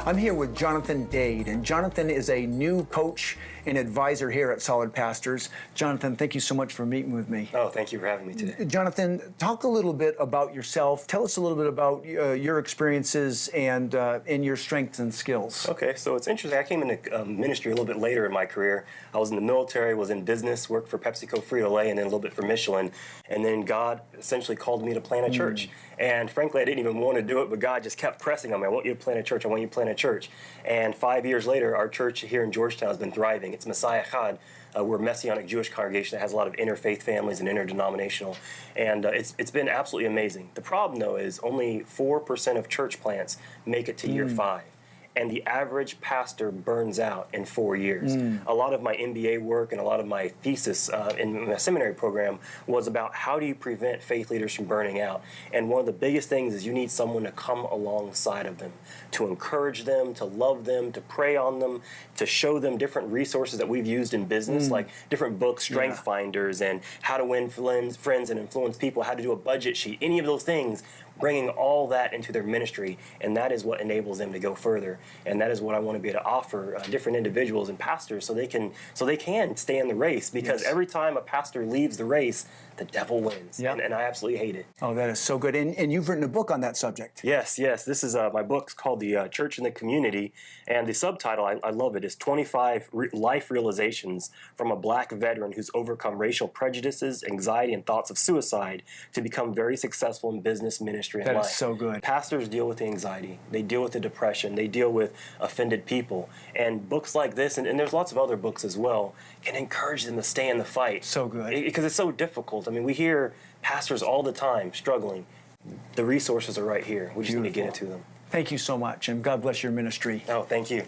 I'm here with Jonathan Dade, and Jonathan is a new coach and advisor here at Solid Pastors. Jonathan, thank you so much for meeting with me. Oh, thank you for having me today. Jonathan, talk a little bit about yourself. Tell us a little bit about your experiences and your strengths and skills. Okay, so it's interesting. I came into ministry a little bit later in my career. I was in the military, was in business, worked for PepsiCo, Frito-Lay, and then a little bit for Michelin. And then God essentially called me to plant a church. And frankly, I didn't even want to do it, but God just kept pressing on me. I want you to plant a church. I want you to plant a church. And 5 years later, our church here in Georgetown has been thriving. It's Messiah Chad. We're a Messianic Jewish congregation that has a lot of interfaith families and interdenominational. And it's been absolutely amazing. The problem, though, is only 4% of church plants make it to year 5. And the average pastor burns out in 4 years. A lot of my MBA work and a lot of my thesis in my seminary program was about how do you prevent faith leaders from burning out. And one of the biggest things is you need someone to come alongside of them, to encourage them, to love them, to pray on them, to show them different resources that we've used in business, like different books, Strength Finders, and how to win friends and influence people, how to do a budget sheet, any of those things, bringing all that into their ministry, and that is what enables them to go further. And that is what I want to be able to offer different individuals and pastors so they can stay in the race, because every time a pastor leaves the race, the devil wins. And I absolutely hate it. Oh, that is so good. And you've written a book on that subject. Yes. This is my book's called The Church in the Community, and the subtitle, I love it, is 25 Life Realizations from a Black Veteran Who's Overcome Racial Prejudices, Anxiety, and Thoughts of Suicide to Become Very Successful in Business, Ministry, and Life. That is so good. Pastors deal with the anxiety. They deal with the depression. They deal with offended people. And books like this, and there's lots of other books as well, can encourage them to stay in the fight. So good. Because it's so difficult. I mean, we hear pastors all the time struggling. The resources are right here. We just need to get it to them. Thank you so much, and God bless your ministry. Oh, thank you.